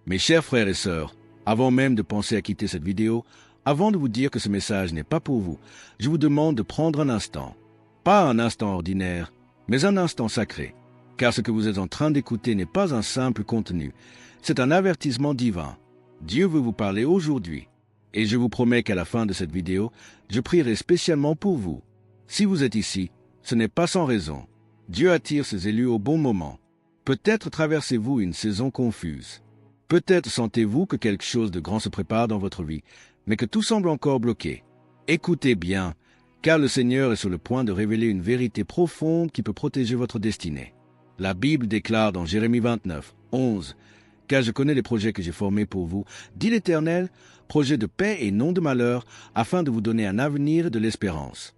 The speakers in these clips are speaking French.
Mes chers frères et sœurs, avant même de penser à quitter cette vidéo, avant de vous dire que ce message n'est pas pour vous, je vous demande de prendre un instant. Pas un instant ordinaire, mais un instant sacré. Car ce que vous êtes en train d'écouter n'est pas un simple contenu, c'est un avertissement divin. Dieu veut vous parler aujourd'hui. Et je vous promets qu'à la fin de cette vidéo, je prierai spécialement pour vous. Si vous êtes ici, ce n'est pas sans raison. Dieu attire ses élus au bon moment. Peut-être traversez-vous une saison confuse. Peut-être sentez-vous que quelque chose de grand se prépare dans votre vie, mais que tout semble encore bloqué. Écoutez bien, car le Seigneur est sur le point de révéler une vérité profonde qui peut protéger votre destinée. La Bible déclare dans Jérémie 29, 11, « Car je connais les projets que j'ai formés pour vous, dit l'Éternel, projets de paix et non de malheur, afin de vous donner un avenir et de l'espérance. »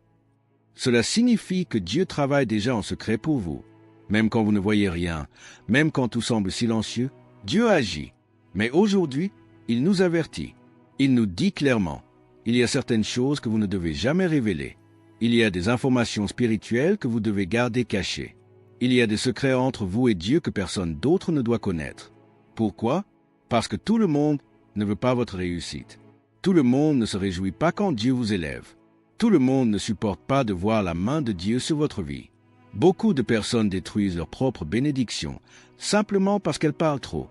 Cela signifie que Dieu travaille déjà en secret pour vous. Même quand vous ne voyez rien, même quand tout semble silencieux, Dieu agit. Mais aujourd'hui, il nous avertit. Il nous dit clairement, il y a certaines choses que vous ne devez jamais révéler. Il y a des informations spirituelles que vous devez garder cachées. Il y a des secrets entre vous et Dieu que personne d'autre ne doit connaître. Pourquoi? Parce que tout le monde ne veut pas votre réussite. Tout le monde ne se réjouit pas quand Dieu vous élève. Tout le monde ne supporte pas de voir la main de Dieu sur votre vie. Beaucoup de personnes détruisent leur propre bénédiction, simplement parce qu'elles parlent trop.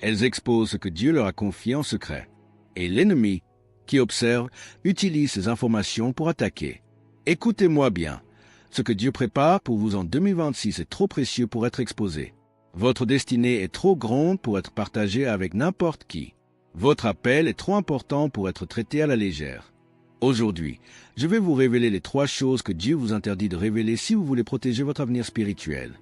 Elles exposent ce que Dieu leur a confié en secret. Et l'ennemi, qui observe, utilise ces informations pour attaquer. Écoutez-moi bien. Ce que Dieu prépare pour vous en 2026 est trop précieux pour être exposé. Votre destinée est trop grande pour être partagée avec n'importe qui. Votre appel est trop important pour être traité à la légère. Aujourd'hui, je vais vous révéler les 3 choses que Dieu vous interdit de révéler si vous voulez protéger votre avenir spirituel.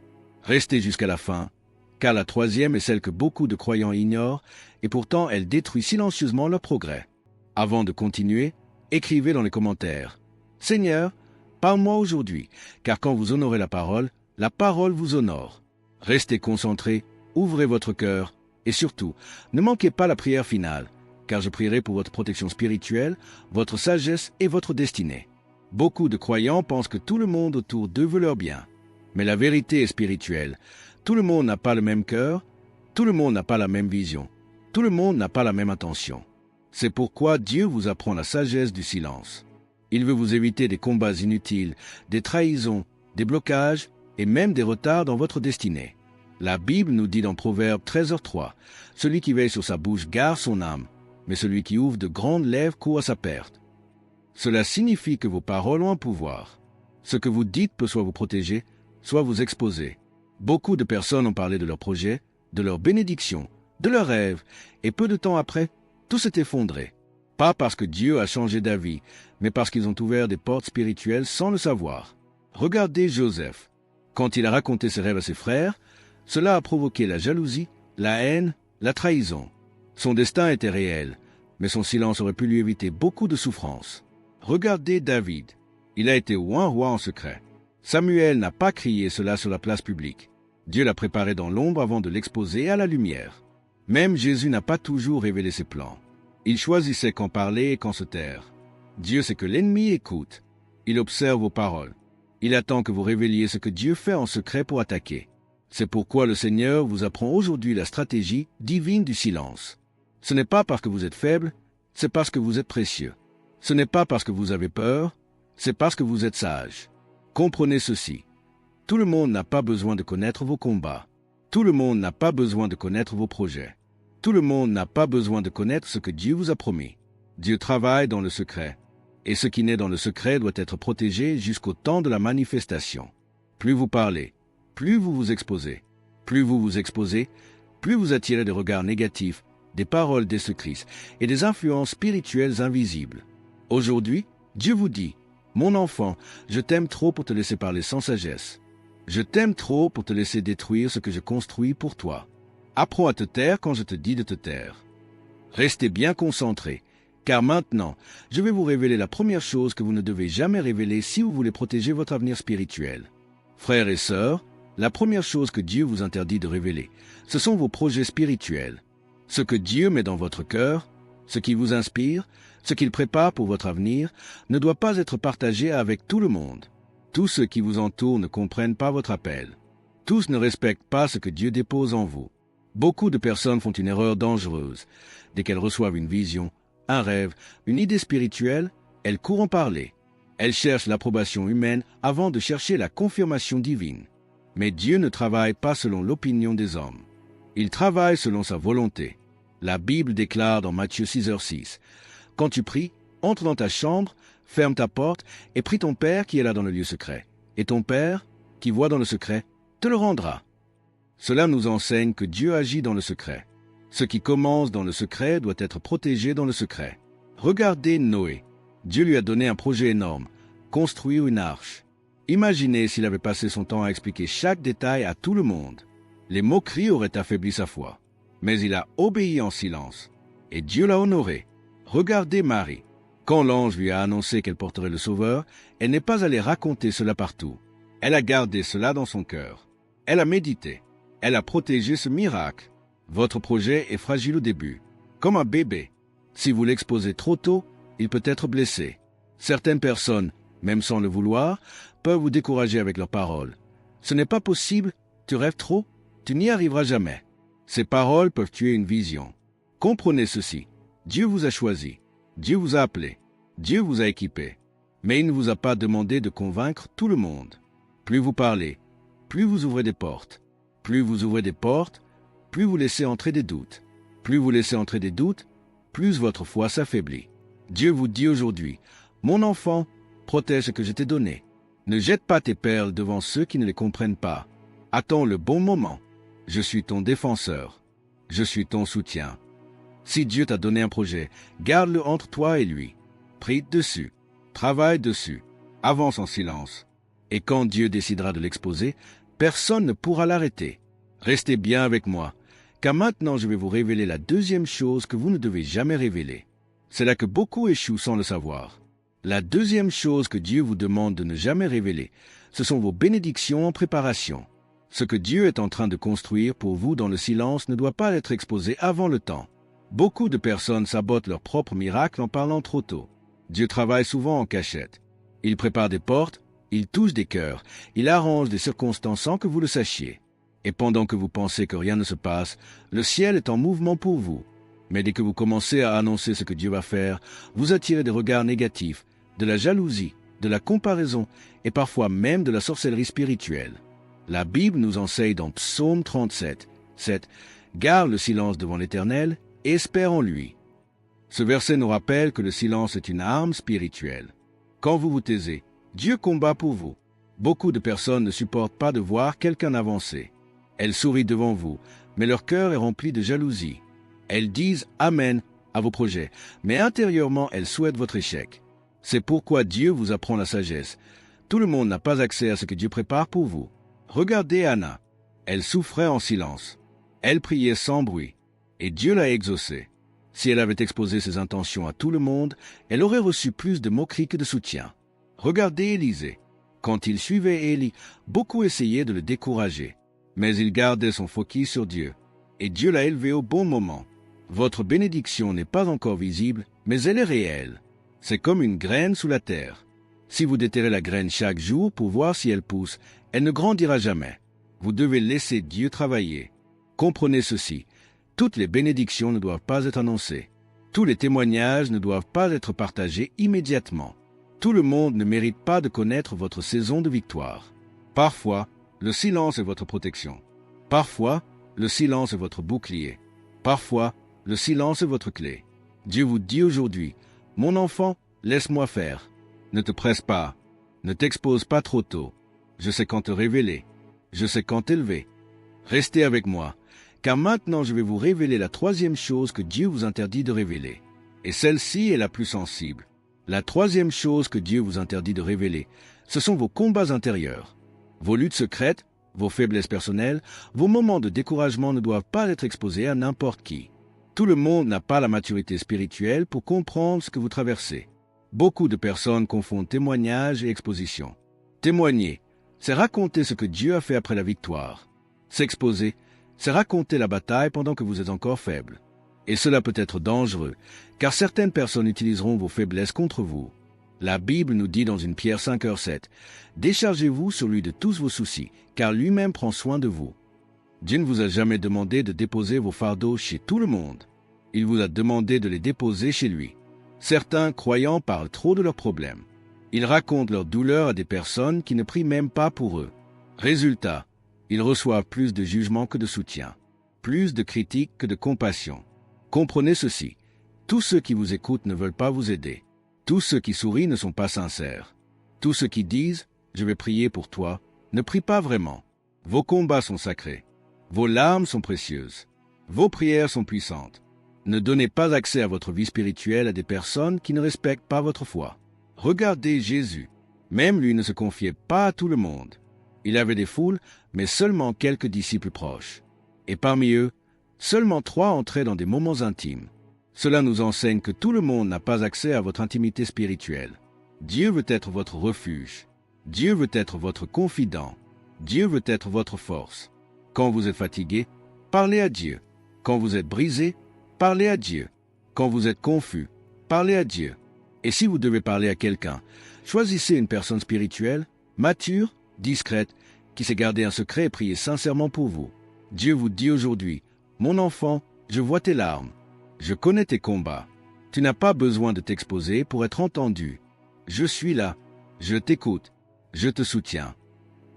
Restez jusqu'à la fin, car la 3e est celle que beaucoup de croyants ignorent, et pourtant elle détruit silencieusement leur progrès. Avant de continuer, écrivez dans les commentaires « Seigneur, parle-moi aujourd'hui, car quand vous honorez la parole vous honore. » Restez concentrés, ouvrez votre cœur, et surtout, ne manquez pas la prière finale, car je prierai pour votre protection spirituelle, votre sagesse et votre destinée. Beaucoup de croyants pensent que tout le monde autour d'eux veut leur bien. Mais la vérité est spirituelle. Tout le monde n'a pas le même cœur, tout le monde n'a pas la même vision, tout le monde n'a pas la même intention. C'est pourquoi Dieu vous apprend la sagesse du silence. Il veut vous éviter des combats inutiles, des trahisons, des blocages et même des retards dans votre destinée. La Bible nous dit dans Proverbe 13h3, « Celui qui veille sur sa bouche garde son âme, mais celui qui ouvre de grandes lèvres court à sa perte. » Cela signifie que vos paroles ont un pouvoir. Ce que vous dites peut soit vous protéger, soit vous exposer. Beaucoup de personnes ont parlé de leurs projets, de leurs bénédictions, de leurs rêves, et peu de temps après, tout s'est effondré. Pas parce que Dieu a changé d'avis, mais parce qu'ils ont ouvert des portes spirituelles sans le savoir. Regardez Joseph. Quand il a raconté ses rêves à ses frères, cela a provoqué la jalousie, la haine, la trahison. Son destin était réel, mais son silence aurait pu lui éviter beaucoup de souffrances. Regardez David. Il a été oint roi en secret. Samuel n'a pas crié cela sur la place publique. Dieu l'a préparé dans l'ombre avant de l'exposer à la lumière. Même Jésus n'a pas toujours révélé ses plans. Il choisissait quand parler et quand se taire. Dieu sait que l'ennemi écoute. Il observe vos paroles. Il attend que vous révéliez ce que Dieu fait en secret pour attaquer. C'est pourquoi le Seigneur vous apprend aujourd'hui la stratégie divine du silence. Ce n'est pas parce que vous êtes faible, c'est parce que vous êtes précieux. Ce n'est pas parce que vous avez peur, c'est parce que vous êtes sage. Comprenez ceci. Tout le monde n'a pas besoin de connaître vos combats. Tout le monde n'a pas besoin de connaître vos projets. Tout le monde n'a pas besoin de connaître ce que Dieu vous a promis. Dieu travaille dans le secret. Et ce qui naît dans le secret doit être protégé jusqu'au temps de la manifestation. Plus vous parlez, plus vous vous exposez. Plus vous vous exposez, plus vous attirez des regards négatifs, des paroles destructrices et des influences spirituelles invisibles. Aujourd'hui, Dieu vous dit, « Mon enfant, je t'aime trop pour te laisser parler sans sagesse. Je t'aime trop pour te laisser détruire ce que je construis pour toi. Apprends à te taire quand je te dis de te taire. » Restez bien concentrés, car maintenant, je vais vous révéler la première chose que vous ne devez jamais révéler si vous voulez protéger votre avenir spirituel. Frères et sœurs, la première chose que Dieu vous interdit de révéler, ce sont vos projets spirituels. Ce que Dieu met dans votre cœur, ce qui vous inspire, ce qu'il prépare pour votre avenir, ne doit pas être partagé avec tout le monde. Tous ceux qui vous entourent ne comprennent pas votre appel. Tous ne respectent pas ce que Dieu dépose en vous. Beaucoup de personnes font une erreur dangereuse. Dès qu'elles reçoivent une vision, un rêve, une idée spirituelle, elles courent en parler. Elles cherchent l'approbation humaine avant de chercher la confirmation divine. Mais Dieu ne travaille pas selon l'opinion des hommes. Il travaille selon sa volonté. La Bible déclare dans Matthieu 6h6, « Quand tu pries, entre dans ta chambre, ferme ta porte et prie ton Père qui est là dans le lieu secret. Et ton Père, qui voit dans le secret, te le rendra. » Cela nous enseigne que Dieu agit dans le secret. Ce qui commence dans le secret doit être protégé dans le secret. Regardez Noé. Dieu lui a donné un projet énorme, construire une arche. Imaginez s'il avait passé son temps à expliquer chaque détail à tout le monde. Les moqueries auraient affaibli sa foi. Mais il a obéi en silence. Et Dieu l'a honoré. Regardez Marie. Quand l'ange lui a annoncé qu'elle porterait le Sauveur, elle n'est pas allée raconter cela partout. Elle a gardé cela dans son cœur. Elle a médité. Elle a protégé ce miracle. Votre projet est fragile au début, comme un bébé. Si vous l'exposez trop tôt, il peut être blessé. Certaines personnes, même sans le vouloir, peuvent vous décourager avec leurs paroles. Ce n'est pas possible, tu rêves trop, tu n'y arriveras jamais. Ces paroles peuvent tuer une vision. Comprenez ceci, Dieu vous a choisi, Dieu vous a appelé, Dieu vous a équipé. Mais il ne vous a pas demandé de convaincre tout le monde. Plus vous parlez, plus vous ouvrez des portes. Plus vous ouvrez des portes, plus vous laissez entrer des doutes. Plus vous laissez entrer des doutes, plus votre foi s'affaiblit. Dieu vous dit aujourd'hui, « Mon enfant, protège ce que je t'ai donné. Ne jette pas tes perles devant ceux qui ne les comprennent pas. Attends le bon moment. Je suis ton défenseur. Je suis ton soutien. » Si Dieu t'a donné un projet, garde-le entre toi et lui. Prie dessus. Travaille dessus. Avance en silence. Et quand Dieu décidera de l'exposer, personne ne pourra l'arrêter. Restez bien avec moi, car maintenant je vais vous révéler la deuxième chose que vous ne devez jamais révéler. C'est là que beaucoup échouent sans le savoir. La deuxième chose que Dieu vous demande de ne jamais révéler, ce sont vos bénédictions en préparation. Ce que Dieu est en train de construire pour vous dans le silence ne doit pas être exposé avant le temps. Beaucoup de personnes sabotent leur propre miracle en parlant trop tôt. Dieu travaille souvent en cachette. Il prépare des portes, il touche des cœurs, il arrange des circonstances sans que vous le sachiez. Et pendant que vous pensez que rien ne se passe, le ciel est en mouvement pour vous. Mais dès que vous commencez à annoncer ce que Dieu va faire, vous attirez des regards négatifs, de la jalousie, de la comparaison et parfois même de la sorcellerie spirituelle. La Bible nous enseigne dans Psaume 37, 7, « Garde le silence devant l'Éternel et espère en lui. » Ce verset nous rappelle que le silence est une arme spirituelle. Quand vous vous taisez, Dieu combat pour vous. Beaucoup de personnes ne supportent pas de voir quelqu'un avancer. Elles sourient devant vous, mais leur cœur est rempli de jalousie. Elles disent « Amen » à vos projets, mais intérieurement elles souhaitent votre échec. C'est pourquoi Dieu vous apprend la sagesse. Tout le monde n'a pas accès à ce que Dieu prépare pour vous. Regardez Anna. Elle souffrait en silence. Elle priait sans bruit. Et Dieu l'a exaucée. Si elle avait exposé ses intentions à tout le monde, elle aurait reçu plus de moqueries que de soutien. Regardez Élisée. Quand il suivait Élie, beaucoup essayaient de le décourager. Mais il gardait son focus sur Dieu. Et Dieu l'a élevé au bon moment. Votre bénédiction n'est pas encore visible, mais elle est réelle. C'est comme une graine sous la terre. Si vous déterrez la graine chaque jour pour voir si elle pousse, elle ne grandira jamais. Vous devez laisser Dieu travailler. Comprenez ceci. Toutes les bénédictions ne doivent pas être annoncées. Tous les témoignages ne doivent pas être partagés immédiatement. Tout le monde ne mérite pas de connaître votre saison de victoire. Parfois, le silence est votre protection. Parfois, le silence est votre bouclier. Parfois, le silence est votre clé. Dieu vous dit aujourd'hui, « Mon enfant, laisse-moi faire. Ne te presse pas. Ne t'expose pas trop tôt. Je sais quand te révéler. Je sais quand t'élever. Restez avec moi, car maintenant je vais vous révéler la troisième chose que Dieu vous interdit de révéler. Et celle-ci est la plus sensible. La troisième chose que Dieu vous interdit de révéler, ce sont vos combats intérieurs. Vos luttes secrètes, vos faiblesses personnelles, vos moments de découragement ne doivent pas être exposés à n'importe qui. Tout le monde n'a pas la maturité spirituelle pour comprendre ce que vous traversez. Beaucoup de personnes confondent témoignage et exposition. Témoigner, c'est raconter ce que Dieu a fait après la victoire. S'exposer, c'est raconter la bataille pendant que vous êtes encore faible. Et cela peut être dangereux, car certaines personnes utiliseront vos faiblesses contre vous. La Bible nous dit dans 1 Pierre 5h7, « Déchargez-vous sur lui de tous vos soucis, car lui-même prend soin de vous. » Dieu ne vous a jamais demandé de déposer vos fardeaux chez tout le monde. Il vous a demandé de les déposer chez lui. Certains croyants parlent trop de leurs problèmes. Ils racontent leurs douleurs à des personnes qui ne prient même pas pour eux. Résultat, ils reçoivent plus de jugement que de soutien, plus de critiques que de compassion. Comprenez ceci, tous ceux qui vous écoutent ne veulent pas vous aider. Tous ceux qui sourient ne sont pas sincères. Tous ceux qui disent « je vais prier pour toi » ne prient pas vraiment. Vos combats sont sacrés. Vos larmes sont précieuses. Vos prières sont puissantes. Ne donnez pas accès à votre vie spirituelle à des personnes qui ne respectent pas votre foi. Regardez Jésus. Même lui ne se confiait pas à tout le monde. Il avait des foules, mais seulement quelques disciples proches. Et parmi eux, seulement 3 entraient dans des moments intimes. Cela nous enseigne que tout le monde n'a pas accès à votre intimité spirituelle. Dieu veut être votre refuge. Dieu veut être votre confident. Dieu veut être votre force. Quand vous êtes fatigué, parlez à Dieu. Quand vous êtes brisé, parlez à Dieu. Quand vous êtes confus, parlez à Dieu. Et si vous devez parler à quelqu'un, choisissez une personne spirituelle, mature, discrète, qui sait garder un secret et prier sincèrement pour vous. Dieu vous dit aujourd'hui, « Mon enfant, je vois tes larmes. Je connais tes combats. Tu n'as pas besoin de t'exposer pour être entendu. Je suis là. Je t'écoute. Je te soutiens.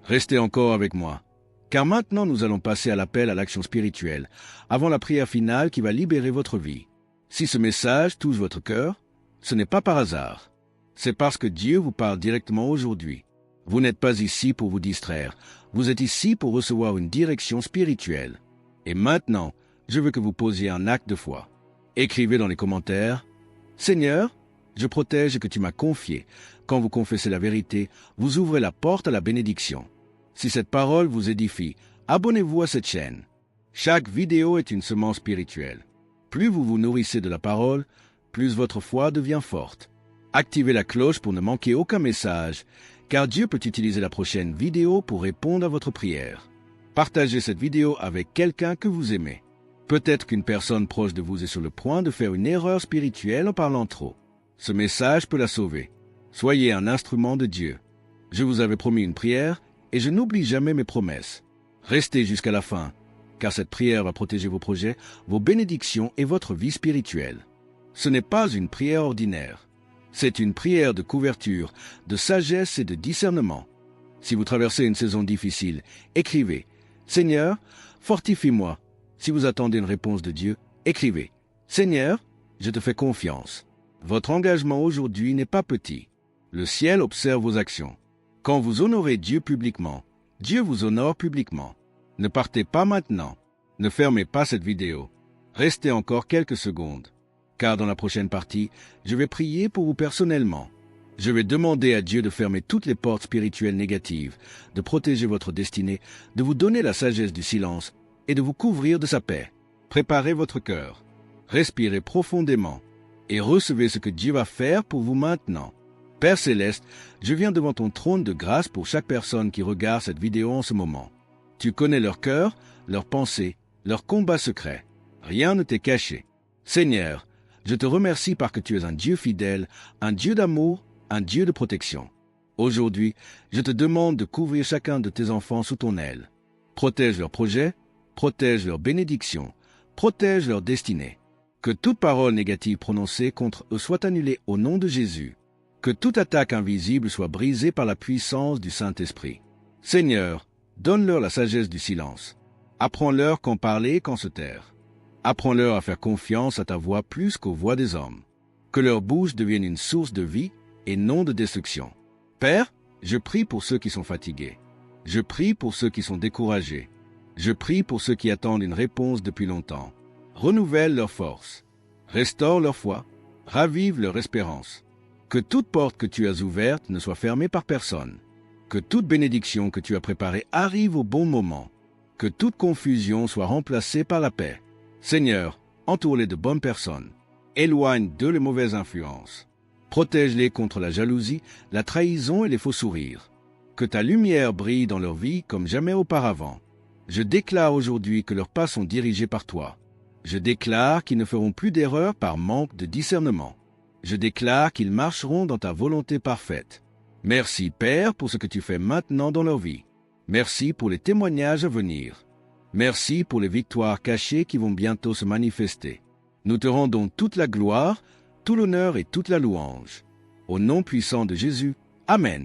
Restez encore avec moi. Car maintenant nous allons passer à l'appel à l'action spirituelle, avant la prière finale qui va libérer votre vie. Si ce message touche votre cœur, ce n'est pas par hasard. C'est parce que Dieu vous parle directement aujourd'hui. Vous n'êtes pas ici pour vous distraire. Vous êtes ici pour recevoir une direction spirituelle. Et maintenant, je veux que vous posiez un acte de foi. Écrivez dans les commentaires « Seigneur, je protège ce que tu m'as confié. Quand vous confessez la vérité, vous ouvrez la porte à la bénédiction. Si cette parole vous édifie, abonnez-vous à cette chaîne. Chaque vidéo est une semence spirituelle. Plus vous vous nourrissez de la parole, plus votre foi devient forte. Activez la cloche pour ne manquer aucun message, car Dieu peut utiliser la prochaine vidéo pour répondre à votre prière. Partagez cette vidéo avec quelqu'un que vous aimez. Peut-être qu'une personne proche de vous est sur le point de faire une erreur spirituelle en parlant trop. Ce message peut la sauver. Soyez un instrument de Dieu. Je vous avais promis une prière et je n'oublie jamais mes promesses. Restez jusqu'à la fin, car cette prière va protéger vos projets, vos bénédictions et votre vie spirituelle. Ce n'est pas une prière ordinaire. C'est une prière de couverture, de sagesse et de discernement. Si vous traversez une saison difficile, écrivez « Seigneur, fortifie-moi ». Si vous attendez une réponse de Dieu, écrivez « Seigneur, je te fais confiance ». Votre engagement aujourd'hui n'est pas petit. Le ciel observe vos actions. Quand vous honorez Dieu publiquement, Dieu vous honore publiquement. Ne partez pas maintenant. Ne fermez pas cette vidéo. Restez encore quelques secondes. Car dans la prochaine partie, je vais prier pour vous personnellement. Je vais demander à Dieu de fermer toutes les portes spirituelles négatives, de protéger votre destinée, de vous donner la sagesse du silence et de vous couvrir de sa paix. Préparez votre cœur. Respirez profondément et recevez ce que Dieu va faire pour vous maintenant. Père Céleste, je viens devant ton trône de grâce pour chaque personne qui regarde cette vidéo en ce moment. Tu connais leur cœur, leurs pensées, leurs combats secrets. Rien ne t'est caché. Seigneur, je te remercie parce que tu es un Dieu fidèle, un Dieu d'amour, un Dieu de protection. Aujourd'hui, je te demande de couvrir chacun de tes enfants sous ton aile. Protège leurs projets, protège leurs bénédictions, protège leur destinée. Que toute parole négative prononcée contre eux soit annulée au nom de Jésus. Que toute attaque invisible soit brisée par la puissance du Saint-Esprit. Seigneur, donne-leur la sagesse du silence. Apprends-leur quand parler et quand se taire. Apprends-leur à faire confiance à ta voix plus qu'aux voix des hommes. Que leur bouche devienne une source de vie et non de destruction. Père, je prie pour ceux qui sont fatigués. Je prie pour ceux qui sont découragés. Je prie pour ceux qui attendent une réponse depuis longtemps. Renouvelle leur force. Restaure leur foi. Ravive leur espérance. Que toute porte que tu as ouverte ne soit fermée par personne. Que toute bénédiction que tu as préparée arrive au bon moment. Que toute confusion soit remplacée par la paix. Seigneur, entoure-les de bonnes personnes. Éloigne d'eux les mauvaises influences. Protège-les contre la jalousie, la trahison et les faux sourires. Que ta lumière brille dans leur vie comme jamais auparavant. Je déclare aujourd'hui que leurs pas sont dirigés par toi. Je déclare qu'ils ne feront plus d'erreurs par manque de discernement. Je déclare qu'ils marcheront dans ta volonté parfaite. Merci, Père, pour ce que tu fais maintenant dans leur vie. Merci pour les témoignages à venir. Merci pour les victoires cachées qui vont bientôt se manifester. Nous te rendons toute la gloire, tout l'honneur et toute la louange. Au nom puissant de Jésus. Amen.